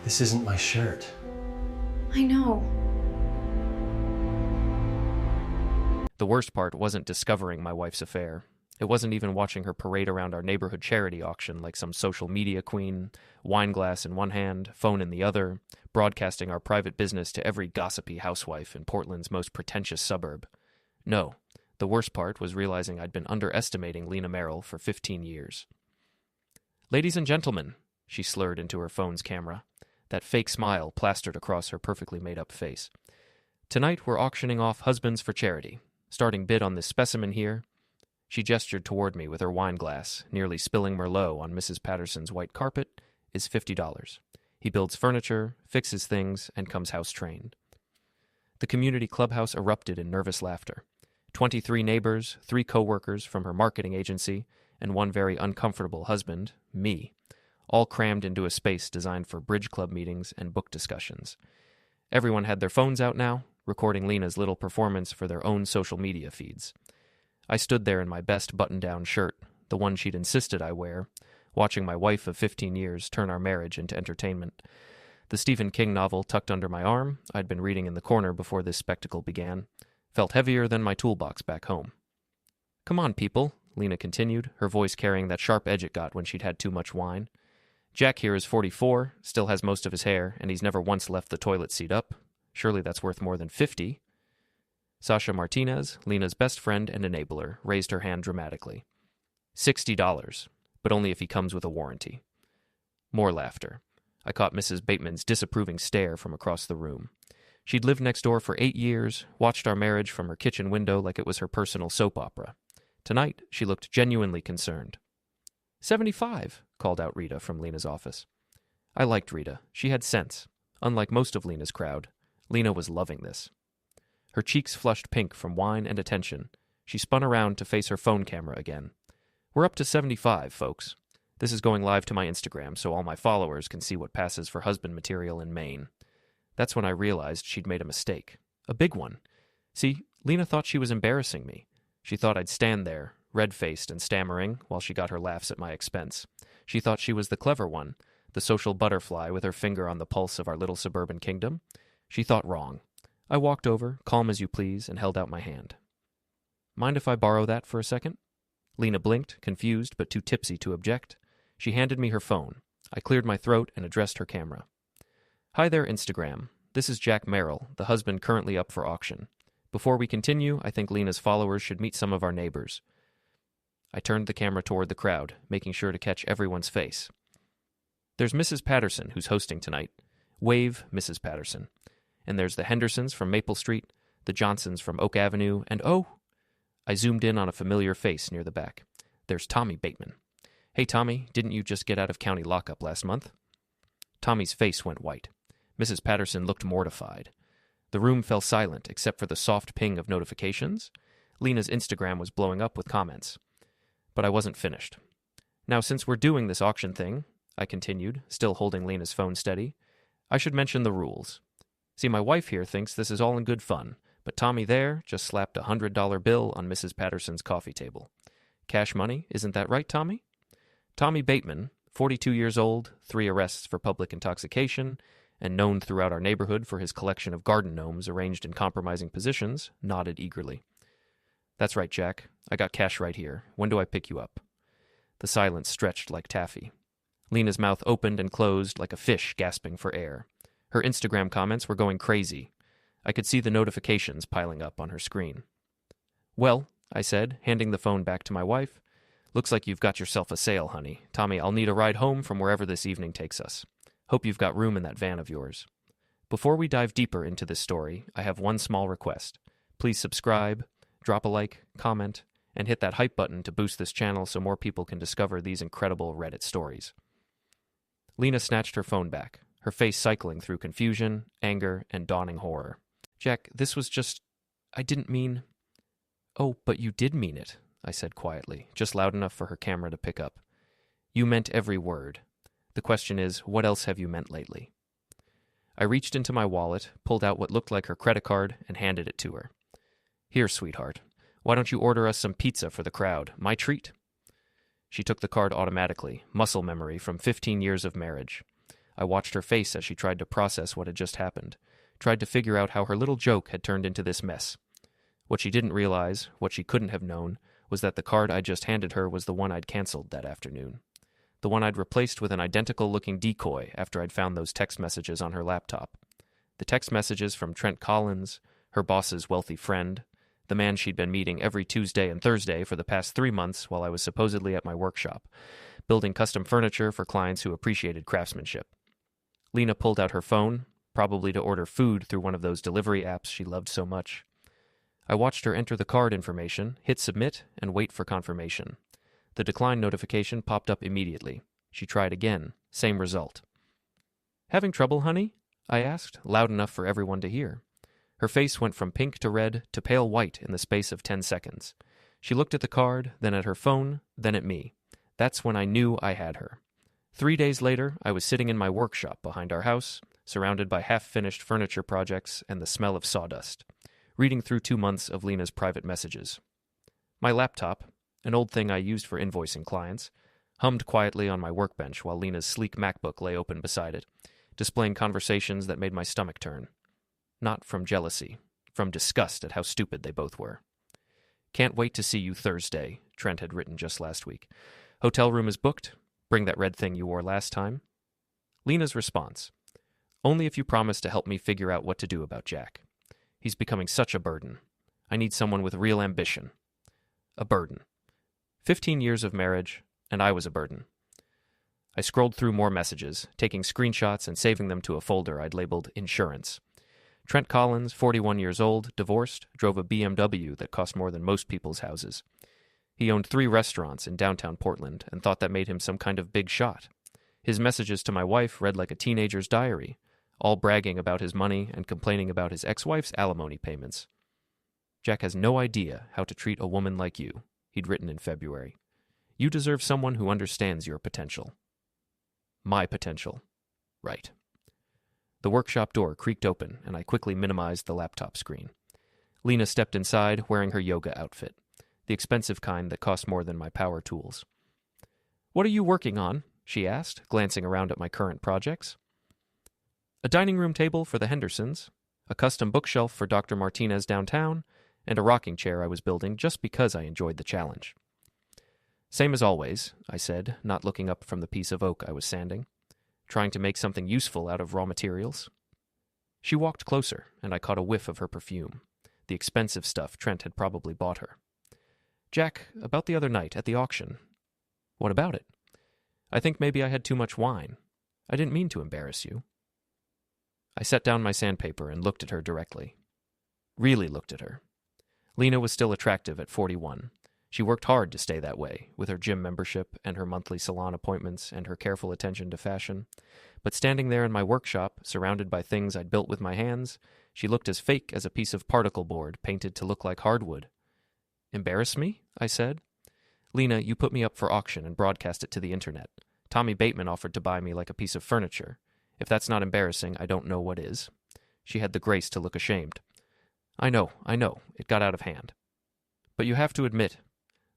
This isn't my shirt. I know. The worst part wasn't discovering my wife's affair. It wasn't even watching her parade around our neighborhood charity auction like some social media queen, wine glass in one hand, phone in the other, broadcasting our private business to every gossipy housewife in Portland's most pretentious suburb. No, the worst part was realizing I'd been underestimating Lena Merrill for 15 years. "Ladies and gentlemen," she slurred into her phone's camera, that fake smile plastered across her perfectly made-up face. "Tonight we're auctioning off husbands for charity. Starting bid on this specimen here." She gestured toward me with her wine glass, nearly spilling Merlot on Mrs. Patterson's white carpet, is $50. He builds furniture, fixes things, and comes house-trained. The community clubhouse erupted in nervous laughter. 23 neighbors, 3 co-workers from her marketing agency, and one very uncomfortable husband, me, all crammed into a space designed for bridge club meetings and book discussions. Everyone had their phones out now, recording Lena's little performance for their own social media feeds. I stood there in my best button-down shirt, the one she'd insisted I wear, watching my wife of 15 years turn our marriage into entertainment. The Stephen King novel tucked under my arm, I'd been reading in the corner before this spectacle began, felt heavier than my toolbox back home. "Come on, people," Lena continued, her voice carrying that sharp edge it got when she'd had too much wine. "Jack here is 44, still has most of his hair, and he's never once left the toilet seat up. Surely that's worth more than 50. Sasha Martinez, Lena's best friend and enabler, raised her hand dramatically. $60, but only if he comes with a warranty. More laughter. I caught Mrs. Bateman's disapproving stare from across the room. She'd lived next door for 8 years, watched our marriage from her kitchen window like it was her personal soap opera. Tonight, she looked genuinely concerned. 75, called out Rita from Lena's office. I liked Rita. She had sense. Unlike most of Lena's crowd, Lena was loving this. Her cheeks flushed pink from wine and attention. She spun around to face her phone camera again. We're up to 75, folks. This is going live to my Instagram so all my followers can see what passes for husband material in Maine. That's when I realized she'd made a mistake. A big one. See, Lena thought she was embarrassing me. She thought I'd stand there, red-faced and stammering, while she got her laughs at my expense. She thought she was the clever one, the social butterfly with her finger on the pulse of our little suburban kingdom. She thought wrong. I walked over, calm as you please, and held out my hand. Mind if I borrow that for a second? Lena blinked, confused but too tipsy to object. She handed me her phone. I cleared my throat and addressed her camera. Hi there, Instagram. This is Jack Merrill, the husband currently up for auction. Before we continue, I think Lena's followers should meet some of our neighbors. I turned the camera toward the crowd, making sure to catch everyone's face. There's Mrs. Patterson, who's hosting tonight. Wave, Mrs. Patterson. And there's the Hendersons from Maple Street, the Johnsons from Oak Avenue, and oh! I zoomed in on a familiar face near the back. There's Tommy Bateman. Hey, Tommy, didn't you just get out of county lockup last month? Tommy's face went white. Mrs. Patterson looked mortified. The room fell silent except for the soft ping of notifications. Lena's Instagram was blowing up with comments. But I wasn't finished. Now, since we're doing this auction thing, I continued, still holding Lena's phone steady, I should mention the rules. See, my wife here thinks this is all in good fun, but Tommy there just slapped a $100 bill on Mrs. Patterson's coffee table. Cash money, isn't that right, Tommy? Tommy Bateman, 42 years old, 3 arrests for public intoxication, and known throughout our neighborhood for his collection of garden gnomes arranged in compromising positions, nodded eagerly. That's right, Jack. I got cash right here. When do I pick you up? The silence stretched like taffy. Lena's mouth opened and closed like a fish gasping for air. Her Instagram comments were going crazy. I could see the notifications piling up on her screen. Well, I said, handing the phone back to my wife, looks like you've got yourself a sale, honey. Tommy, I'll need a ride home from wherever this evening takes us. Hope you've got room in that van of yours. Before we dive deeper into this story, I have one small request. Please subscribe, drop a like, comment, and hit that hype button to boost this channel so more people can discover these incredible Reddit stories. Lena snatched her phone back, her face cycling through confusion, anger, and dawning horror. Jack, this was just... I didn't mean... Oh, but you did mean it, I said quietly, just loud enough for her camera to pick up. You meant every word. The question is, what else have you meant lately? I reached into my wallet, pulled out what looked like her credit card, and handed it to her. Here, sweetheart. Why don't you order us some pizza for the crowd? My treat. She took the card automatically, muscle memory from 15 years of marriage. I watched her face as she tried to process what had just happened, tried to figure out how her little joke had turned into this mess. What she didn't realize, what she couldn't have known, was that the card I just handed her was the one I'd canceled that afternoon. The one I'd replaced with an identical-looking decoy after I'd found those text messages on her laptop. The text messages from Trent Collins, her boss's wealthy friend, the man she'd been meeting every Tuesday and Thursday for the past 3 months while I was supposedly at my workshop, building custom furniture for clients who appreciated craftsmanship. Lena pulled out her phone, probably to order food through one of those delivery apps she loved so much. I watched her enter the card information, hit submit, and wait for confirmation. The decline notification popped up immediately. She tried again. Same result. "Having trouble, honey?" I asked, loud enough for everyone to hear. Her face went from pink to red to pale white in the space of 10 seconds. She looked at the card, then at her phone, then at me. That's when I knew I had her. 3 days later, I was sitting in my workshop behind our house, surrounded by half-finished furniture projects and the smell of sawdust, reading through 2 months of Lena's private messages. My laptop, an old thing I used for invoicing clients, hummed quietly on my workbench while Lena's sleek MacBook lay open beside it, displaying conversations that made my stomach turn. Not from jealousy, from disgust at how stupid they both were. "Can't wait to see you Thursday," Trent had written just last week. "Hotel room is booked. Bring that red thing you wore last time." Lena's response: "Only if you promise to help me figure out what to do about Jack. He's becoming such a burden. I need someone with real ambition." A burden. 15 years of marriage, and I was a burden. I scrolled through more messages, taking screenshots and saving them to a folder I'd labeled insurance. Trent Collins, 41 years old, divorced, drove a BMW that cost more than most people's houses. He owned 3 restaurants in downtown Portland and thought that made him some kind of big shot. His messages to my wife read like a teenager's diary, all bragging about his money and complaining about his ex-wife's alimony payments. "Jack has no idea how to treat a woman like you," he'd written in February. "You deserve someone who understands your potential." My potential. Right. The workshop door creaked open, and I quickly minimized the laptop screen. Lena stepped inside, wearing her yoga outfit, the expensive kind that cost more than my power tools. "What are you working on?" she asked, glancing around at my current projects. "A dining room table for the Hendersons, a custom bookshelf for Dr. Martinez downtown, and a rocking chair I was building just because I enjoyed the challenge." "Same as always," I said, not looking up from the piece of oak I was sanding. "Trying to make something useful out of raw materials." She walked closer, and I caught a whiff of her perfume, the expensive stuff Trent had probably bought her. "Jack, about the other night at the auction." "What about it?" "I think maybe I had too much wine. I didn't mean to embarrass you." I set down my sandpaper and looked at her directly. Really looked at her. Lena was still attractive at 41. She worked hard to stay that way, with her gym membership and her monthly salon appointments and her careful attention to fashion. But standing there in my workshop, surrounded by things I'd built with my hands, she looked as fake as a piece of particle board painted to look like hardwood. "Embarrass me?" I said. "Lena, you put me up for auction and broadcast it to the internet. Tommy Bateman offered to buy me like a piece of furniture. If that's not embarrassing, I don't know what is." She had the grace to look ashamed. I know, it got out of hand. "But you have to admit,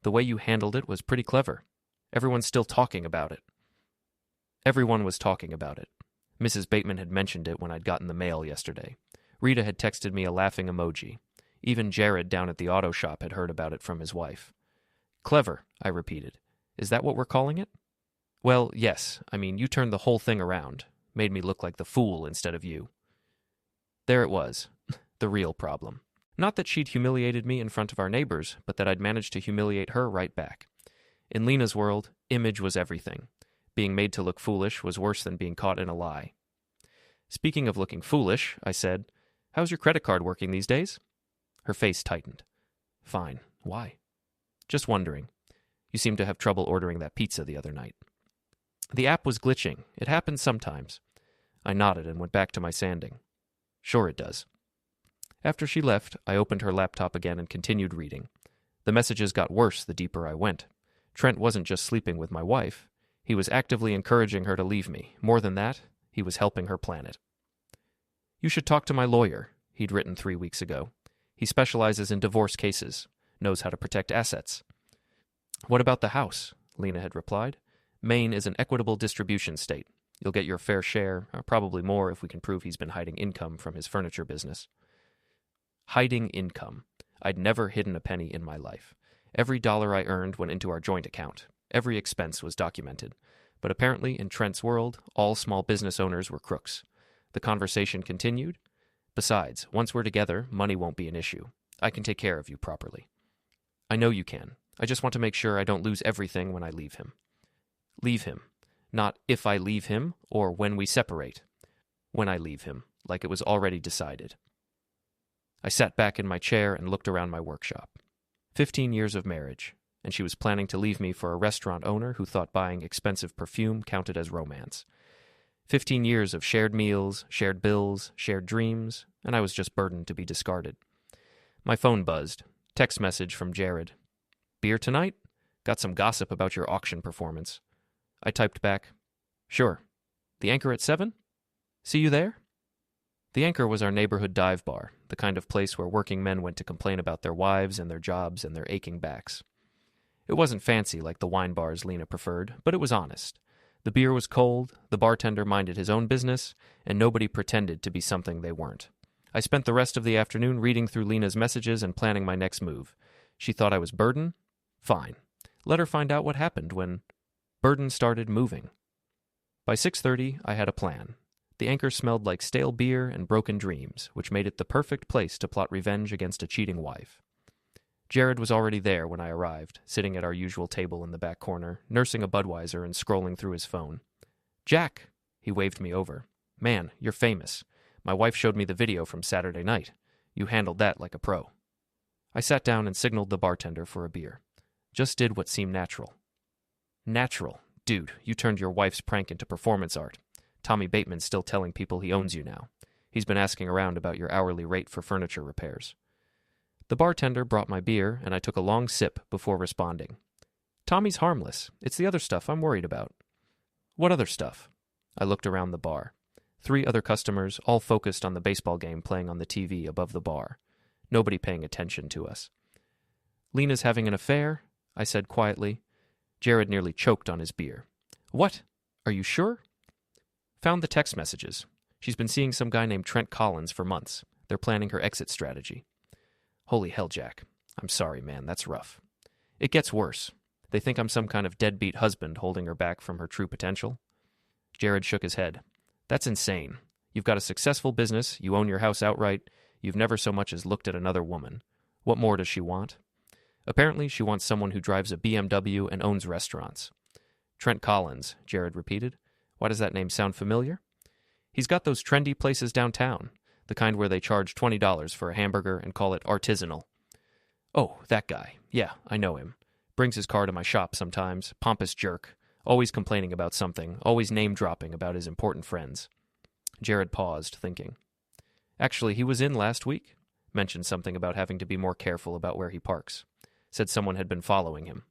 the way you handled it was pretty clever. Everyone's still talking about it." Everyone was talking about it. Mrs. Bateman had mentioned it when I'd gotten the mail yesterday. Rita had texted me a laughing emoji. Even Jared down at the auto shop had heard about it from his wife. "Clever," I repeated. "Is that what we're calling it?" "Well, yes. I mean, you turned the whole thing around. Made me look like the fool instead of you." There it was. The real problem. Not that she'd humiliated me in front of our neighbors, but that I'd managed to humiliate her right back. In Lena's world, image was everything. Being made to look foolish was worse than being caught in a lie. "Speaking of looking foolish," I said, "how's your credit card working these days?" Her face tightened. "Fine. Why?" "Just wondering. You seemed to have trouble ordering that pizza the other night." "The app was glitching. It happens sometimes." I nodded and went back to my sanding. "Sure it does." After she left, I opened her laptop again and continued reading. The messages got worse the deeper I went. Trent wasn't just sleeping with my wife. He was actively encouraging her to leave me. More than that, he was helping her plan it. "You should talk to my lawyer," he'd written 3 weeks ago. "He specializes in divorce cases, knows how to protect assets." "What about the house?" Lena had replied. "Maine is an equitable distribution state. You'll get your fair share, probably more if we can prove he's been hiding income from his furniture business. Hiding income. I'd never hidden a penny in my life. Every dollar I earned went into our joint account. Every expense was documented. But apparently, in Trent's world, all small business owners were crooks. The conversation continued. Besides, once we're together, money won't be an issue. I can take care of you properly. I know you can. I just want to make sure I don't lose everything when I leave him. Leave him. Not if I leave him or when we separate. When I leave him, like it was already decided. I sat back in my chair and looked around my workshop. 15 years of marriage, and she was planning to leave me for a restaurant owner who thought buying expensive perfume counted as romance. 15 years of shared meals, shared bills, shared dreams, and I was just burdened to be discarded. My phone buzzed. Text message from Jared. Beer tonight? Got some gossip about your auction performance. I typed back, Sure. The Anchor at 7? See you there? The Anchor was our neighborhood dive bar, the kind of place where working men went to complain about their wives and their jobs and their aching backs. It wasn't fancy like the wine bars Lena preferred, but it was honest. The beer was cold, the bartender minded his own business, and nobody pretended to be something they weren't. I spent the rest of the afternoon reading through Lena's messages and planning my next move. She thought I was Burden? Fine. Let her find out what happened when Burden started moving. By 6:30, I had a plan. The Anchor smelled like stale beer and broken dreams, which made it the perfect place to plot revenge against a cheating wife. Jared was already there when I arrived, sitting at our usual table in the back corner, nursing a Budweiser and scrolling through his phone. Jack! He waved me over. Man, you're famous. My wife showed me the video from Saturday night. You handled that like a pro. I sat down and signaled the bartender for a beer. Just did what seemed natural. Natural. Dude, you turned your wife's prank into performance art. Tommy Bateman's still telling people he owns you now. He's been asking around about your hourly rate for furniture repairs. The bartender brought my beer, and I took a long sip before responding. Tommy's harmless. It's the other stuff I'm worried about. What other stuff? I looked around the bar. 3 other customers, all focused on the baseball game playing on the TV above the bar. Nobody paying attention to us. Lena's having an affair? I said quietly. Jared nearly choked on his beer. What? Are you sure? Found the text messages. She's been seeing some guy named Trent Collins for months. They're planning her exit strategy. Holy hell, Jack. I'm sorry, man. That's rough. It gets worse. They think I'm some kind of deadbeat husband holding her back from her true potential. Jared shook his head. That's insane. You've got a successful business. You own your house outright. You've never so much as looked at another woman. What more does she want? Apparently, she wants someone who drives a BMW and owns restaurants. Trent Collins, Jared repeated. Why does that name sound familiar? He's got those trendy places downtown, the kind where they charge $20 for a hamburger and call it artisanal. Oh, that guy. Yeah, I know him. Brings his car to my shop sometimes, pompous jerk, always complaining about something, always name-dropping about his important friends. Jared paused, thinking. Actually, he was in last week. Mentioned something about having to be more careful about where he parks. Said someone had been following him.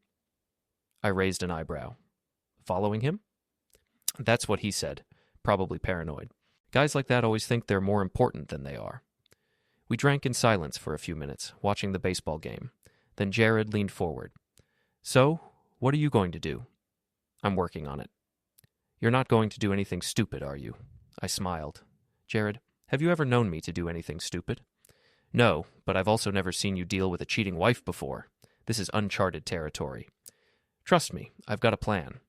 I raised an eyebrow. Following him? That's what he said. Probably paranoid. Guys like that always think they're more important than they are. We drank in silence for a few minutes, watching the baseball game. Then Jared leaned forward. So, what are you going to do? I'm working on it. You're not going to do anything stupid, are you? I smiled. Jared, have you ever known me to do anything stupid? No, but I've also never seen you deal with a cheating wife before. This is uncharted territory. Trust me, I've got a plan.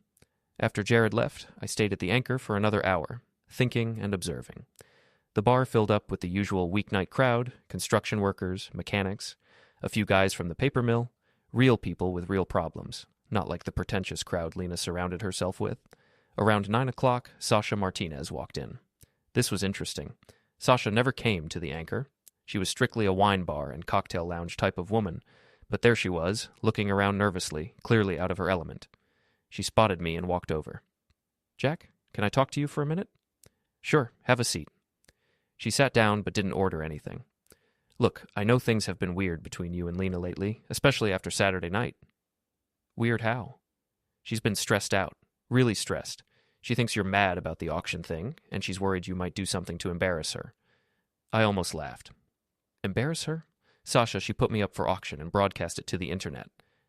After Jared left, I stayed at the Anchor for another hour, thinking and observing. The bar filled up with the usual weeknight crowd, construction workers, mechanics, a few guys from the paper mill, real people with real problems, not like the pretentious crowd Lena surrounded herself with. Around 9 o'clock, Sasha Martinez walked in. This was interesting. Sasha never came to the Anchor. She was strictly a wine bar and cocktail lounge type of woman, but there she was, looking around nervously, clearly out of her element. She spotted me and walked over. Jack, can I talk to you for a minute? Sure, have a seat. She sat down but didn't order anything. Look, I know things have been weird between you and Lena lately, especially after Saturday night. Weird how? She's been stressed out, really stressed. She thinks you're mad about the auction thing, and she's worried you might do something to embarrass her. I almost laughed. Embarrass her? Sasha, she put me up for auction and broadcast it to the internet.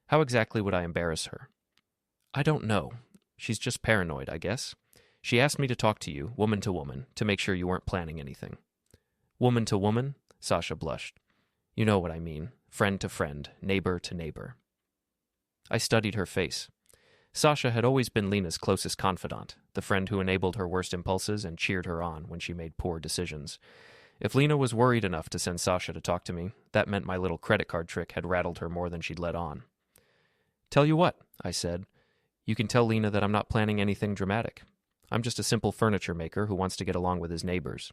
How exactly would I embarrass her? I don't know. She's just paranoid, I guess. She asked me to talk to you, woman to woman, to make sure you weren't planning anything. Woman to woman? Sasha blushed. You know what I mean. Friend to friend, neighbor to neighbor. I studied her face. Sasha had always been Lena's closest confidant, the friend who enabled her worst impulses and cheered her on when she made poor decisions. If Lena was worried enough to send Sasha to talk to me, that meant my little credit card trick had rattled her more than she'd let on. Tell you what, I said. You can tell Lena that I'm not planning anything dramatic. I'm just a simple furniture maker who wants to get along with his neighbors.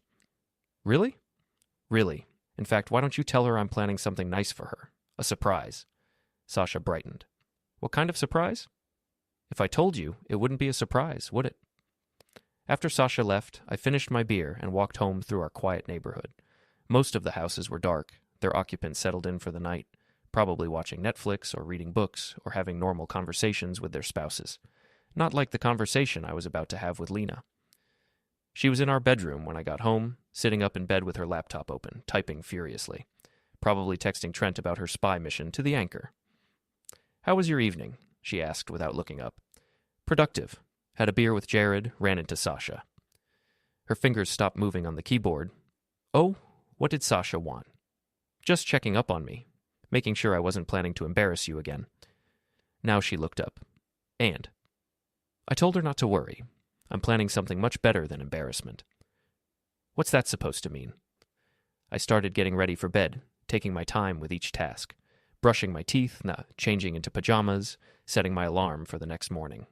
Really? Really. In fact, why don't you tell her I'm planning something nice for her? A surprise. Sasha brightened. What kind of surprise? If I told you, it wouldn't be a surprise, would it? After Sasha left, I finished my beer and walked home through our quiet neighborhood. Most of the houses were dark, their occupants settled in for the night, probably watching Netflix or reading books or having normal conversations with their spouses. Not like the conversation I was about to have with Lena. She was in our bedroom when I got home, sitting up in bed with her laptop open, typing furiously, probably texting Trent about her spy mission to the Anchor. How was your evening? She asked without looking up. Productive. Had a beer with Jared, ran into Sasha. Her fingers stopped moving on the keyboard. Oh, what did Sasha want? Just checking up on me, making sure I wasn't planning to embarrass you again. Now she looked up. And I told her not to worry. I'm planning something much better than embarrassment. What's that supposed to mean? I started getting ready for bed, taking my time with each task. Brushing my teeth, changing into pajamas, setting my alarm for the next morning.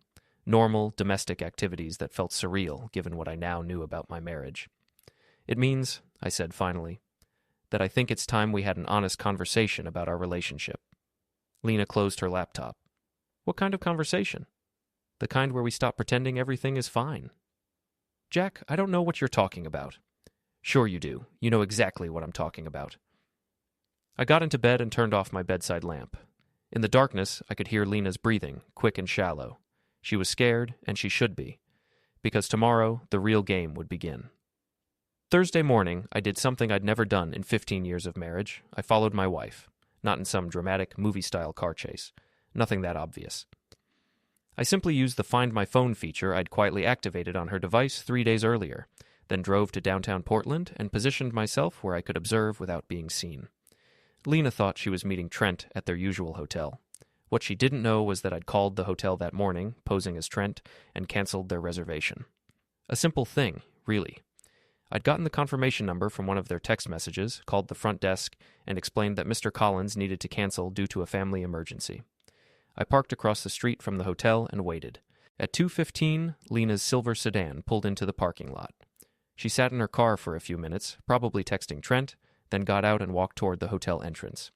Normal, domestic activities that felt surreal given what I now knew about my marriage. It means, I said finally, that I think it's time we had an honest conversation about our relationship. Lena closed her laptop. What kind of conversation? The kind where we stop pretending everything is fine. Jack, I don't know what you're talking about. Sure you do. You know exactly what I'm talking about. I got into bed and turned off my bedside lamp. In the darkness, I could hear Lena's breathing, quick and shallow. She was scared, and she should be, because tomorrow the real game would begin. Thursday morning, I did something I'd never done in 15 years of marriage. I followed my wife, not in some dramatic movie-style car chase. Nothing that obvious. I simply used the Find My Phone feature I'd quietly activated on her device 3 days earlier, then drove to downtown Portland and positioned myself where I could observe without being seen. Lena thought she was meeting Trent at their usual hotel. What she didn't know was that I'd called the hotel that morning, posing as Trent, and canceled their reservation. A simple thing, really. I'd gotten the confirmation number from one of their text messages, called the front desk, and explained that Mr. Collins needed to cancel due to a family emergency. I parked across the street from the hotel and waited. At 2:15, Lena's silver sedan pulled into the parking lot. She sat in her car for a few minutes, probably texting Trent, then got out and walked toward the hotel entrance.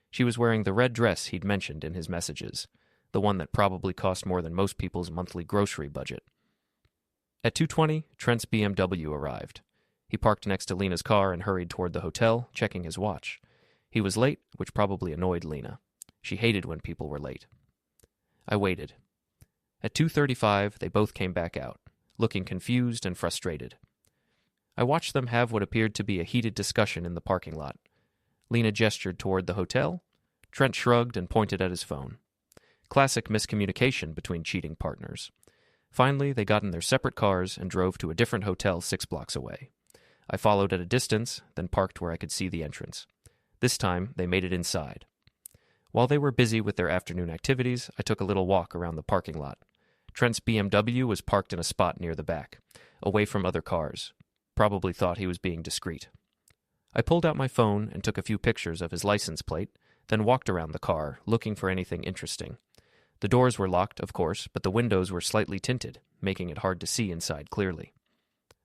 She was wearing the red dress he'd mentioned in his messages, the one that probably cost more than most people's monthly grocery budget. At 2:20, Trent's BMW arrived. He parked next to Lena's car and hurried toward the hotel, checking his watch. He was late, which probably annoyed Lena. She hated when people were late. I waited. At 2:35, they both came back out, looking confused and frustrated. I watched them have what appeared to be a heated discussion in the parking lot. Lena gestured toward the hotel. Trent shrugged and pointed at his phone. Classic miscommunication between cheating partners. Finally, they got in their separate cars and drove to a different hotel 6 blocks away. I followed at a distance, then parked where I could see the entrance. This time, they made it inside. While they were busy with their afternoon activities, I took a little walk around the parking lot. Trent's BMW was parked in a spot near the back, away from other cars. Probably thought he was being discreet. I pulled out my phone and took a few pictures of his license plate, then walked around the car, looking for anything interesting. The doors were locked, of course, but the windows were slightly tinted, making it hard to see inside clearly.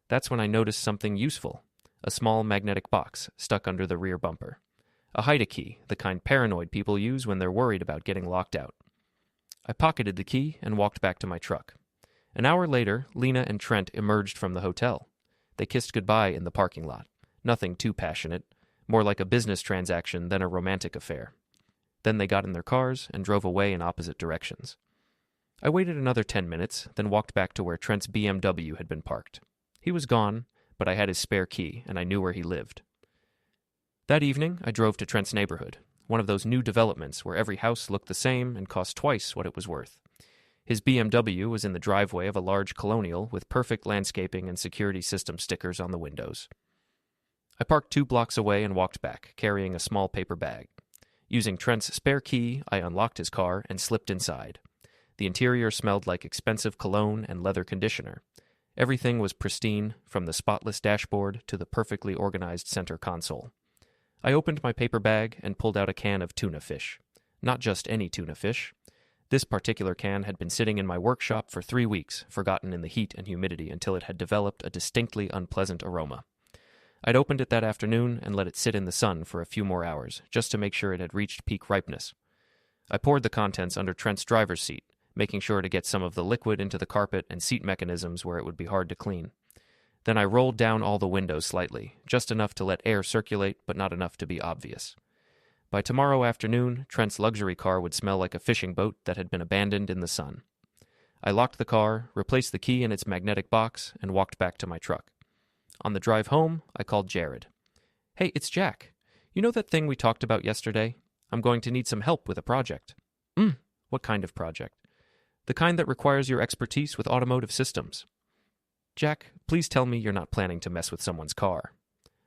That's when I noticed something useful, a small magnetic box stuck under the rear bumper. A hide-a-key, the kind paranoid people use when they're worried about getting locked out. I pocketed the key and walked back to my truck. An hour later, Lena and Trent emerged from the hotel. They kissed goodbye in the parking lot. Nothing too passionate, more like a business transaction than a romantic affair. Then they got in their cars and drove away in opposite directions. I waited another 10 minutes, then walked back to where Trent's BMW had been parked. He was gone, but I had his spare key, and I knew where he lived. That evening, I drove to Trent's neighborhood, one of those new developments where every house looked the same and cost twice what it was worth. His BMW was in the driveway of a large colonial with perfect landscaping and security system stickers on the windows. I parked 2 blocks away and walked back, carrying a small paper bag. Using Trent's spare key, I unlocked his car and slipped inside. The interior smelled like expensive cologne and leather conditioner. Everything was pristine, from the spotless dashboard to the perfectly organized center console. I opened my paper bag and pulled out a can of tuna fish. Not just any tuna fish. This particular can had been sitting in my workshop for 3 weeks, forgotten in the heat and humidity until it had developed a distinctly unpleasant aroma. I'd opened it that afternoon and let it sit in the sun for a few more hours, just to make sure it had reached peak ripeness. I poured the contents under Trent's driver's seat, making sure to get some of the liquid into the carpet and seat mechanisms where it would be hard to clean. Then I rolled down all the windows slightly, just enough to let air circulate, but not enough to be obvious. By tomorrow afternoon, Trent's luxury car would smell like a fishing boat that had been abandoned in the sun. I locked the car, replaced the key in its magnetic box, and walked back to my truck. On the drive home, I called Jared. "Hey, it's Jack. You know that thing we talked about yesterday? I'm going to need some help with a project." What kind of project?" "The kind that requires your expertise with automotive systems." "Jack, please tell me you're not planning to mess with someone's car."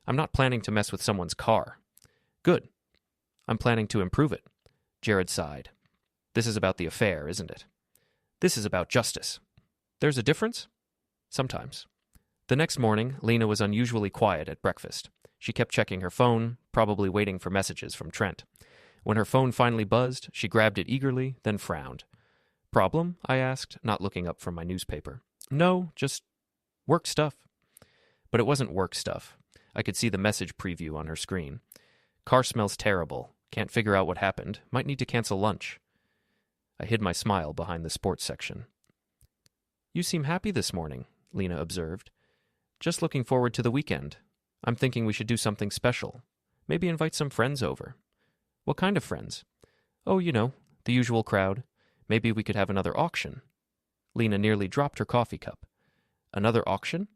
"I'm not planning to mess with someone's car." "Good. I'm planning to improve it." Jared sighed. "This is about the affair, isn't it?" "This is about justice." "There's a difference?" "Sometimes." The next morning, Lena was unusually quiet at breakfast. She kept checking her phone, probably waiting for messages from Trent. When her phone finally buzzed, she grabbed it eagerly, then frowned. "Problem?" I asked, not looking up from my newspaper. "No, just work stuff." But it wasn't work stuff. I could see the message preview on her screen. "Car smells terrible. Can't figure out what happened. Might need to cancel lunch." I hid my smile behind the sports section. "You seem happy this morning," Lena observed. "Just looking forward to the weekend. I'm thinking we should do something special. Maybe invite some friends over." "What kind of friends?" "Oh, you know, the usual crowd. Maybe we could have another auction." Lena nearly dropped her coffee cup. "Another auction?"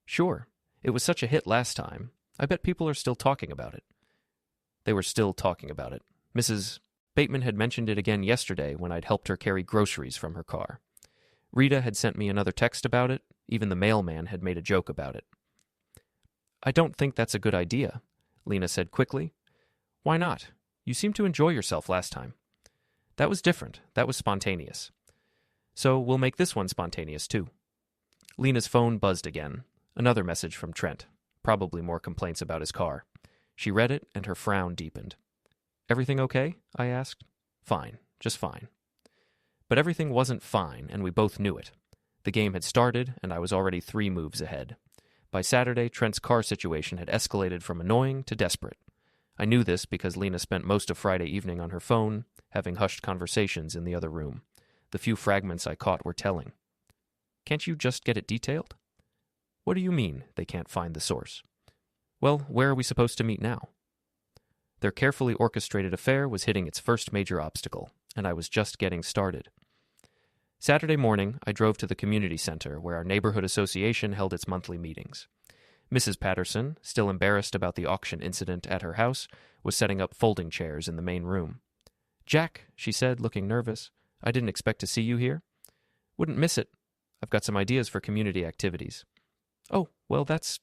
"Sure. It was such a hit last time. I bet people are still talking about it." They were still talking about it. Mrs. Bateman had mentioned it again yesterday when I'd helped her carry groceries from her car. Rita had sent me another text about it. Even the mailman had made a joke about it. "I don't think that's a good idea," Lena said quickly. "Why not? You seemed to enjoy yourself last time." "That was different. That was spontaneous." "So we'll make this one spontaneous, too." Lena's phone buzzed again. Another message from Trent. Probably more complaints about his car. She read it, and her frown deepened. "Everything okay?" I asked. "Fine. Just fine." But everything wasn't fine, and we both knew it. The game had started, and I was already 3 moves ahead. By Saturday, Trent's car situation had escalated from annoying to desperate. I knew this because Lena spent most of Friday evening on her phone, having hushed conversations in the other room. The few fragments I caught were telling. "Can't you just get it detailed?" "What do you mean, they can't find the source?" "Well, where are we supposed to meet now?" Their carefully orchestrated affair was hitting its first major obstacle, and I was just getting started. Saturday morning, I drove to the community center where our neighborhood association held its monthly meetings. Mrs. Patterson, still embarrassed about the auction incident at her house, was setting up folding chairs in the main room. "Jack," she said, looking nervous, "I didn't expect to see you here." "Wouldn't miss it. I've got some ideas for community activities." "Oh, well, that's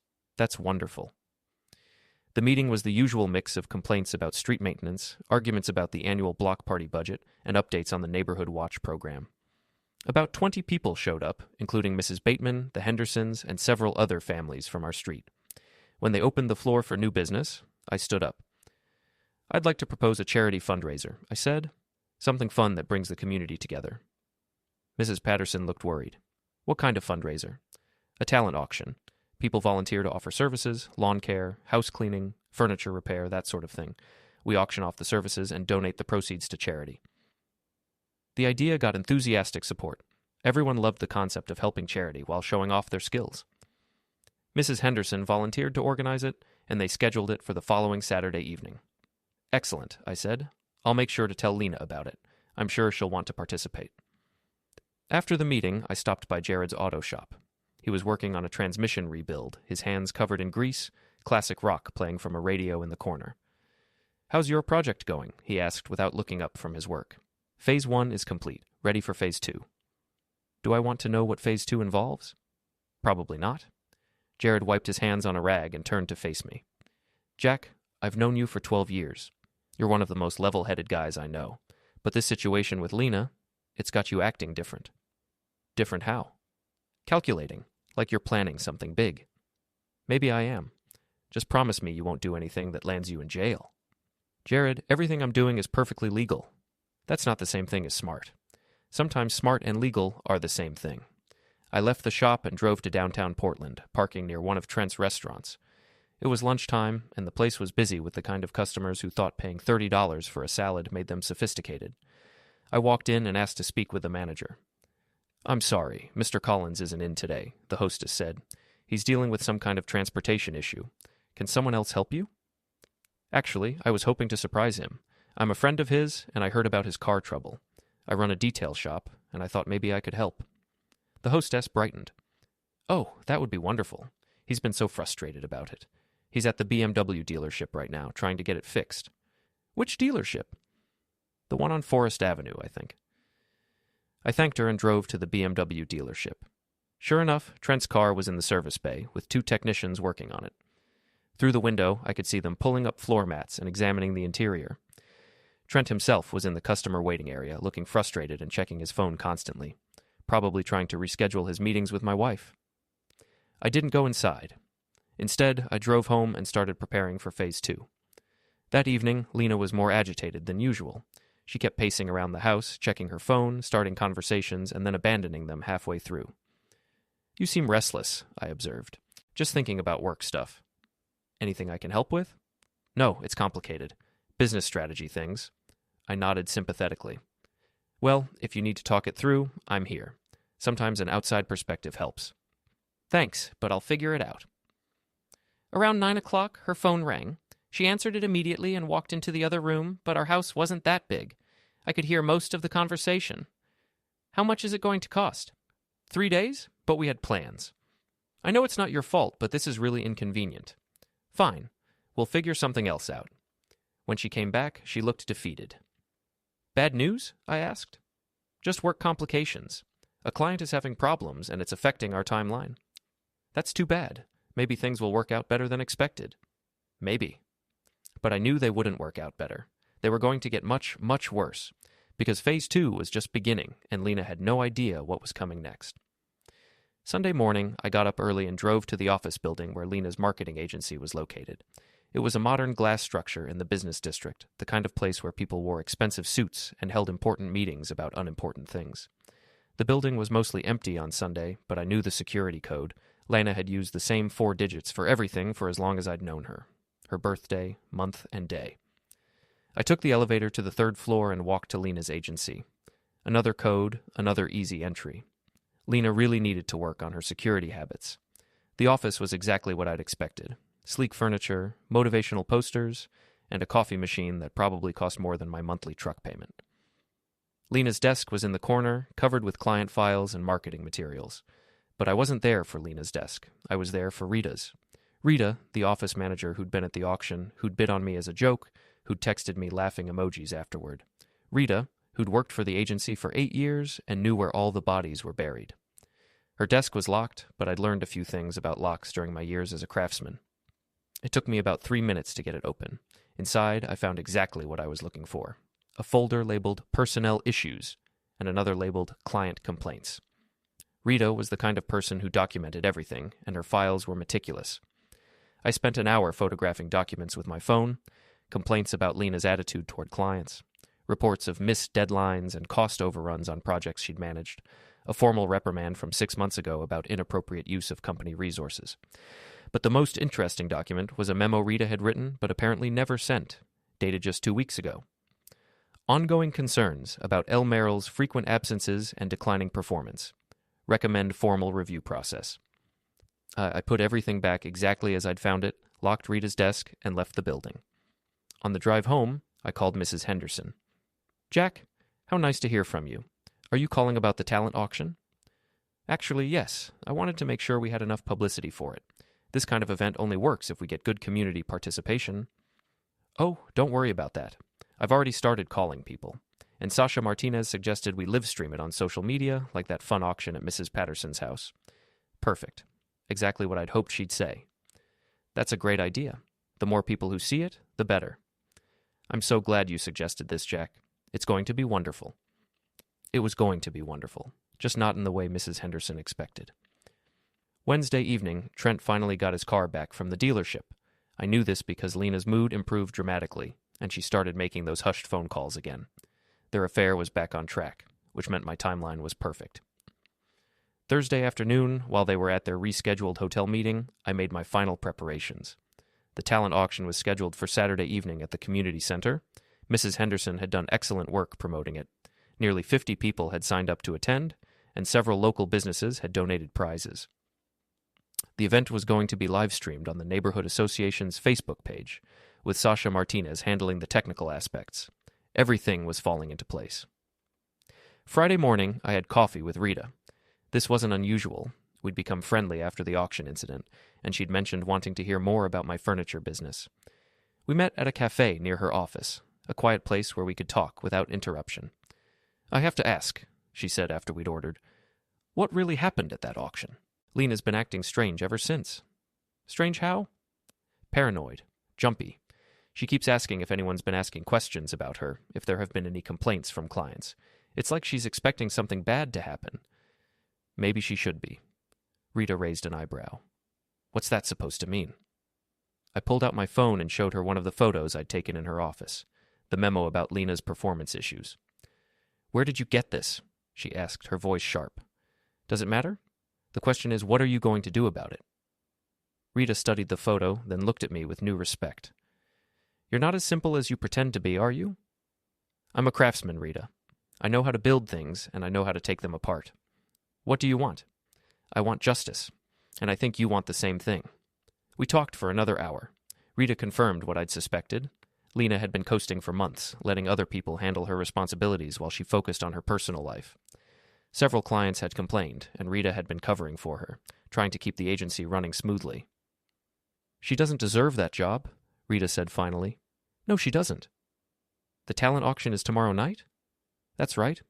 wonderful." The meeting was the usual mix of complaints about street maintenance, arguments about the annual block party budget, and updates on the Neighborhood Watch program. About 20 people showed up, including Mrs. Bateman, the Hendersons, and several other families from our street. When they opened the floor for new business, I stood up. "I'd like to propose a charity fundraiser," I said. "Something fun that brings the community together." Mrs. Patterson looked worried. "What kind of fundraiser?" "A talent auction. People volunteer to offer services, lawn care, house cleaning, furniture repair, that sort of thing. We auction off the services and donate the proceeds to charity." The idea got enthusiastic support. Everyone loved the concept of helping charity while showing off their skills. Mrs. Henderson volunteered to organize it, and they scheduled it for the following Saturday evening. "Excellent," I said. "I'll make sure to tell Lena about it. I'm sure she'll want to participate." After the meeting, I stopped by Jared's auto shop. He was working on a transmission rebuild, his hands covered in grease, classic rock playing from a radio in the corner. "How's your project going?" he asked without looking up from his work. "Phase 1 is complete, ready for Phase 2. Do I want to know what Phase 2 involves? Probably not. Jared wiped his hands on a rag and turned to face me. Jack, I've known you for 12 years. You're one of the most level-headed guys I know. But this situation with Lena, it's got you acting different. Different how? Calculating, like you're planning something big. Maybe I am. Just promise me you won't do anything that lands you in jail. Jared, everything I'm doing is perfectly legal. That's not the same thing as smart. Sometimes smart and legal are the same thing. I left the shop and drove to downtown Portland, parking near one of Trent's restaurants. It was lunchtime, and the place was busy with the kind of customers who thought paying $30 for a salad made them sophisticated. I walked in and asked to speak with the manager. I'm sorry, Mr. Collins isn't in today, the hostess said. He's dealing with some kind of transportation issue. Can someone else help you? Actually, I was hoping to surprise him. I'm a friend of his, and I heard about his car trouble. I run a detail shop, and I thought maybe I could help. The hostess brightened. Oh, that would be wonderful. He's been so frustrated about it. He's at the BMW dealership right now, trying to get it fixed. Which dealership? The one on Forest Avenue, I think. I thanked her and drove to the BMW dealership. Sure enough, Trent's car was in the service bay, with 2 technicians working on it. Through the window, I could see them pulling up floor mats and examining the interior. Trent himself was in the customer waiting area, looking frustrated and checking his phone constantly, probably trying to reschedule his meetings with my wife. I didn't go inside. Instead, I drove home and started preparing for Phase 2. That evening, Lena was more agitated than usual. She kept pacing around the house, checking her phone, starting conversations, and then abandoning them halfway through. You seem restless, I observed. Just thinking about work stuff. Anything I can help with? No, it's complicated. Business strategy things. I nodded sympathetically. Well, if you need to talk it through, I'm here. Sometimes an outside perspective helps. Thanks, but I'll figure it out. Around 9 o'clock, her phone rang. She answered it immediately and walked into the other room, but our house wasn't that big. I could hear most of the conversation. How much is it going to cost? 3 days? But we had plans. I know it's not your fault, but this is really inconvenient. Fine. We'll figure something else out. When she came back, she looked defeated. Bad news? I asked. Just work complications. A client is having problems, and it's affecting our timeline. That's too bad. Maybe things will work out better than expected. Maybe. But I knew they wouldn't work out better. They were going to get much, much worse, because Phase 2 was just beginning, and Lena had no idea what was coming next. Sunday morning, I got up early and drove to the office building where Lena's marketing agency was located. It was a modern glass structure in the business district, the kind of place where people wore expensive suits and held important meetings about unimportant things. The building was mostly empty on Sunday, but I knew the security code. Lena had used the same 4 digits for everything for as long as I'd known her. Her birthday, month, and day. I took the elevator to the 3rd floor and walked to Lena's agency. Another code, another easy entry. Lena really needed to work on her security habits. The office was exactly what I'd expected. Sleek furniture, motivational posters, and a coffee machine that probably cost more than my monthly truck payment. Lena's desk was in the corner, covered with client files and marketing materials. But I wasn't there for Lena's desk. I was there for Rita's. Rita, the office manager who'd been at the auction, who'd bid on me as a joke, who'd texted me laughing emojis afterward. Rita, who'd worked for the agency for 8 years and knew where all the bodies were buried. Her desk was locked, but I'd learned a few things about locks during my years as a craftsman. It took me about 3 minutes to get it open. Inside, I found exactly what I was looking for. A folder labeled Personnel Issues and another labeled Client Complaints. Rita was the kind of person who documented everything, and her files were meticulous. I spent an hour photographing documents with my phone, complaints about Lena's attitude toward clients, reports of missed deadlines and cost overruns on projects she'd managed, a formal reprimand from 6 months ago about inappropriate use of company resources. But the most interesting document was a memo Rita had written but apparently never sent, dated just 2 weeks ago. Ongoing concerns about L. Merrill's frequent absences and declining performance. Recommend formal review process. I put everything back exactly as I'd found it, locked Rita's desk, and left the building. On the drive home, I called Mrs. Henderson. Jack, how nice to hear from you. Are you calling about the talent auction? Actually, yes. I wanted to make sure we had enough publicity for it. This kind of event only works if we get good community participation. Oh, don't worry about that. I've already started calling people. and Sasha Martinez suggested we live stream it on social media like that fun auction at Mrs. Patterson's house. Perfect. Exactly what I'd hoped she'd say. That's a great idea. The more people who see it, the better. I'm so glad you suggested this, Jack. It's going to be wonderful. It was going to be wonderful, just not in the way Mrs. Henderson expected. Wednesday evening, Trent finally got his car back from the dealership. I knew this because Lena's mood improved dramatically, and she started making those hushed phone calls again. Their affair was back on track, which meant my timeline was perfect. Thursday afternoon, while they were at their rescheduled hotel meeting, I made my final preparations. The talent auction was scheduled for Saturday evening at the community center. Mrs. Henderson had done excellent work promoting it. Nearly 50 people had signed up to attend, and several local businesses had donated prizes. The event was going to be live-streamed on the Neighborhood Association's Facebook page, with Sasha Martinez handling the technical aspects. Everything was falling into place. Friday morning, I had coffee with Rita. This wasn't unusual. We'd become friendly after the auction incident, and she'd mentioned wanting to hear more about my furniture business. We met at a cafe near her office, a quiet place where we could talk without interruption. I have to ask, she said after we'd ordered, what really happened at that auction? Lena's been acting strange ever since. Strange how? Paranoid. Jumpy. She keeps asking if anyone's been asking questions about her, if there have been any complaints from clients. It's like she's expecting something bad to happen. Maybe she should be. Rita raised an eyebrow. What's that supposed to mean? I pulled out my phone and showed her one of the photos I'd taken in her office, the memo about Lena's performance issues. Where did you get this? She asked, her voice sharp. Does it matter? The question is, what are you going to do about it? Rita studied the photo, then looked at me with new respect. You're not as simple as you pretend to be, are you? I'm a craftsman, Rita. I know how to build things, and I know how to take them apart. What do you want? I want justice, and I think you want the same thing. We talked for another hour. Rita confirmed what I'd suspected. Lena had been coasting for months, letting other people handle her responsibilities while she focused on her personal life. Several clients had complained, and Rita had been covering for her, trying to keep the agency running smoothly. She doesn't deserve that job, Rita said finally. No, she doesn't. The talent auction is tomorrow night? That's right.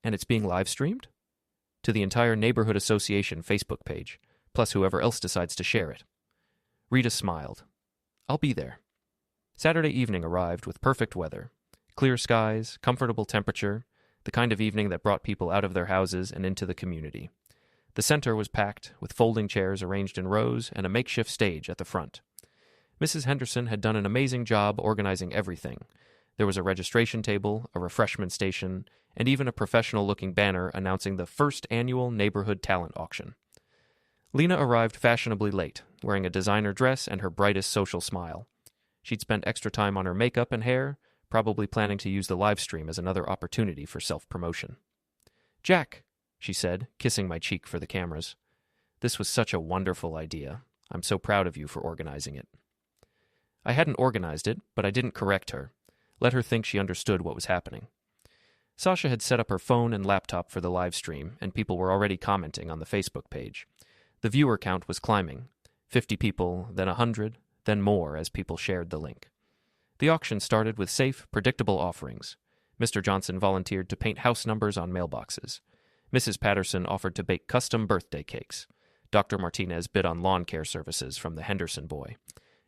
And it's being live-streamed? To the entire Neighborhood Association Facebook page, plus whoever else decides to share it. Rita smiled. I'll be there. Saturday evening arrived with perfect weather. Clear skies, comfortable temperature, the kind of evening that brought people out of their houses and into the community. The center was packed, with folding chairs arranged in rows and a makeshift stage at the front. Mrs. Henderson had done an amazing job organizing everything. There was a registration table, a refreshment station, and even a professional-looking banner announcing the first annual Neighborhood Talent Auction. Lena arrived fashionably late, wearing a designer dress and her brightest social smile. She'd spent extra time on her makeup and hair, probably planning to use the live stream as another opportunity for self-promotion. Jack, she said, kissing my cheek for the cameras. This was such a wonderful idea. I'm so proud of you for organizing it. I hadn't organized it, but I didn't correct her. Let her think she understood what was happening. Sasha had set up her phone and laptop for the live stream, and people were already commenting on the Facebook page. The viewer count was climbing. 50 people, then 100, then more as people shared the link. The auction started with safe, predictable offerings. Mr. Johnson volunteered to paint house numbers on mailboxes. Mrs. Patterson offered to bake custom birthday cakes. Dr. Martinez bid on lawn care services from the Henderson boy.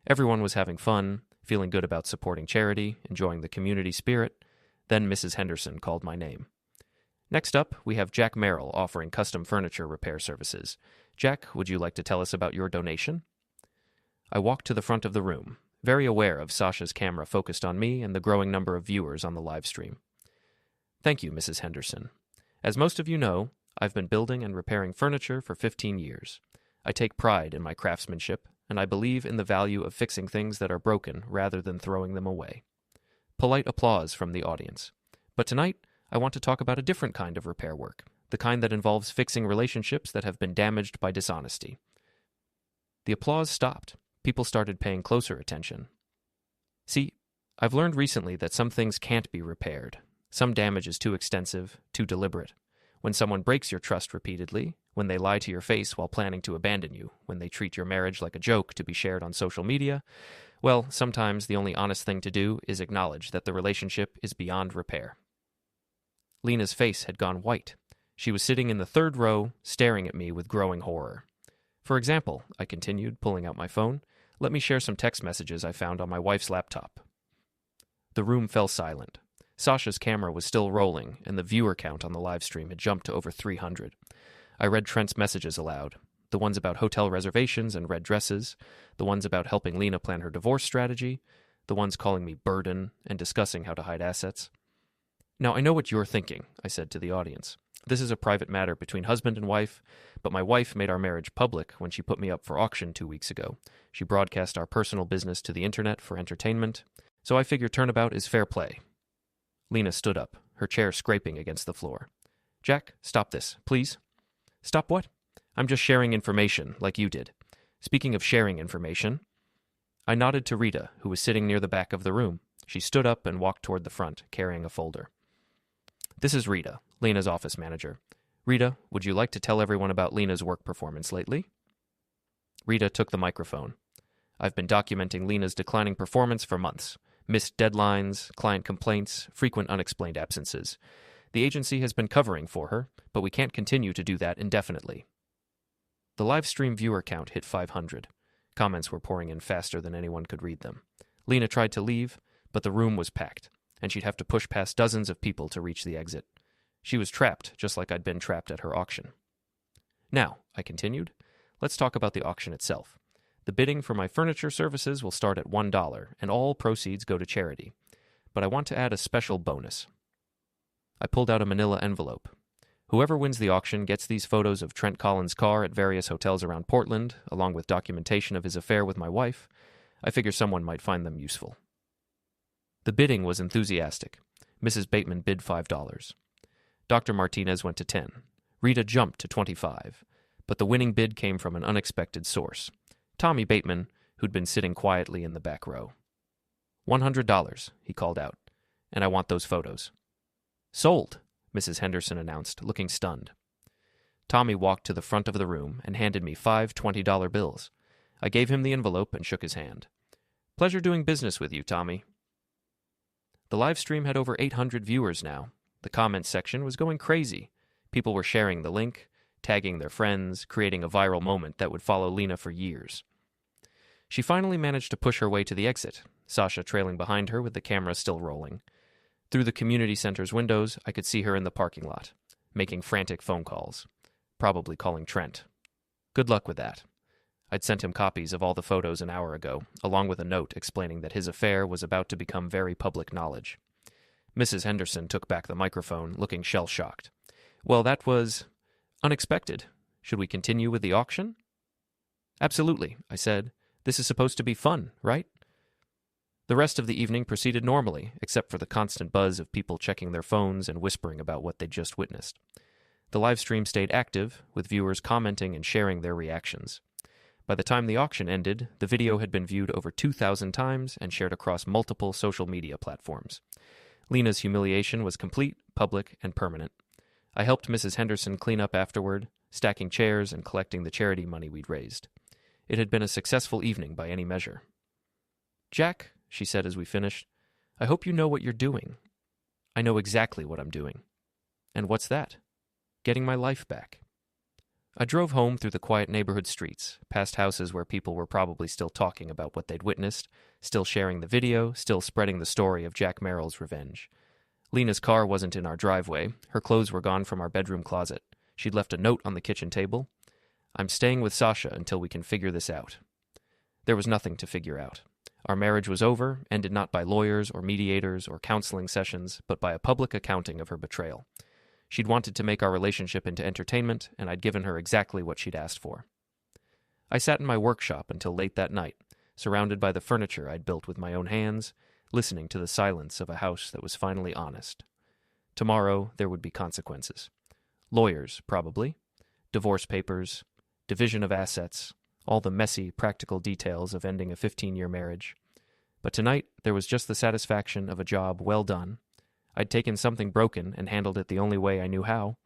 Everyone was having fun, feeling good about supporting charity, enjoying the community spirit. Then Mrs. Henderson called my name. Next up, we have Jack Merrill offering custom furniture repair services. Jack, would you like to tell us about your donation? I walked to the front of the room, very aware of Sasha's camera focused on me and the growing number of viewers on the live stream. Thank you, Mrs. Henderson. As most of you know, I've been building and repairing furniture for 15 years. I take pride in my craftsmanship, and I believe in the value of fixing things that are broken rather than throwing them away. Polite applause from the audience. But tonight, I want to talk about a different kind of repair work, the kind that involves fixing relationships that have been damaged by dishonesty. The applause stopped. People started paying closer attention. See, I've learned recently that some things can't be repaired. Some damage is too extensive, too deliberate. When someone breaks your trust repeatedly, when they lie to your face while planning to abandon you, when they treat your marriage like a joke to be shared on social media, well, sometimes the only honest thing to do is acknowledge that the relationship is beyond repair. Lena's face had gone white. She was sitting in the third row, staring at me with growing horror. For example, I continued, pulling out my phone, let me share some text messages I found on my wife's laptop. The room fell silent. Sasha's camera was still rolling, and the viewer count on the live stream had jumped to over 300. I read Trent's messages aloud. The ones about hotel reservations and red dresses, the ones about helping Lena plan her divorce strategy, the ones calling me burden and discussing how to hide assets. Now, I know what you're thinking, I said to the audience. This is a private matter between husband and wife, but my wife made our marriage public when she put me up for auction 2 weeks ago. She broadcast our personal business to the internet for entertainment, so I figure turnabout is fair play. Lena stood up, her chair scraping against the floor. Jack, stop this, please. Stop what? I'm just sharing information, like you did. Speaking of sharing information, I nodded to Rita, who was sitting near the back of the room. She stood up and walked toward the front, carrying a folder. This is Rita, Lena's office manager. Rita, would you like to tell everyone about Lena's work performance lately? Rita took the microphone. I've been documenting Lena's declining performance for months. Missed deadlines, client complaints, frequent unexplained absences. The agency has been covering for her, but we can't continue to do that indefinitely. The live stream viewer count hit 500. Comments were pouring in faster than anyone could read them. Lena tried to leave, but the room was packed, and she'd have to push past dozens of people to reach the exit. She was trapped, just like I'd been trapped at her auction. Now, I continued, let's talk about the auction itself. The bidding for my furniture services will start at $1, and all proceeds go to charity. But I want to add a special bonus. I pulled out a manila envelope. Whoever wins the auction gets these photos of Trent Collins' car at various hotels around Portland, along with documentation of his affair with my wife. I figure someone might find them useful. The bidding was enthusiastic. Mrs. Bateman bid $5. Dr. Martinez went to $10. Rita jumped to $25. But the winning bid came from an unexpected source. Tommy Bateman, who'd been sitting quietly in the back row. $100, he called out. And I want those photos. Sold, Mrs. Henderson announced, looking stunned. Tommy walked to the front of the room and handed me 5 $20 bills. I gave him the envelope and shook his hand. Pleasure doing business with you, Tommy. The live stream had over 800 viewers now. The comments section was going crazy. People were sharing the link, tagging their friends, creating a viral moment that would follow Lena for years. She finally managed to push her way to the exit, Sasha trailing behind her with the camera still rolling. Through the community center's windows, I could see her in the parking lot, making frantic phone calls, probably calling Trent. Good luck with that. I'd sent him copies of all the photos an hour ago, along with a note explaining that his affair was about to become very public knowledge. Mrs. Henderson took back the microphone, looking shell-shocked. Well, that was unexpected. Should we continue with the auction? Absolutely, I said. This is supposed to be fun, right? The rest of the evening proceeded normally, except for the constant buzz of people checking their phones and whispering about what they'd just witnessed. The live stream stayed active, with viewers commenting and sharing their reactions. By the time the auction ended, the video had been viewed over 2,000 times and shared across multiple social media platforms. Lena's humiliation was complete, public, and permanent. I helped Mrs. Henderson clean up afterward, stacking chairs and collecting the charity money we'd raised. It had been a successful evening by any measure. Jack, she said as we finished, I hope you know what you're doing. I know exactly what I'm doing. And what's that? Getting my life back. I drove home through the quiet neighborhood streets, past houses where people were probably still talking about what they'd witnessed, still sharing the video, still spreading the story of Jack Merrill's revenge. Lena's car wasn't in our driveway. Her clothes were gone from our bedroom closet. She'd left a note on the kitchen table. I'm staying with Sasha until we can figure this out. There was nothing to figure out. Our marriage was over, ended not by lawyers or mediators or counseling sessions, but by a public accounting of her betrayal. She'd wanted to make our relationship into entertainment, and I'd given her exactly what she'd asked for. I sat in my workshop until late that night, surrounded by the furniture I'd built with my own hands, listening to the silence of a house that was finally honest. Tomorrow, there would be consequences. Lawyers, probably. Divorce papers. Division of assets. All the messy, practical details of ending a 15-year marriage. But tonight, there was just the satisfaction of a job well done. I'd taken something broken and handled it the only way I knew how,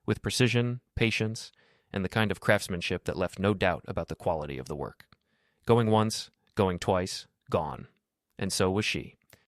with precision, patience, and the kind of craftsmanship that left no doubt about the quality of the work. Going once, going twice, gone. And so was she.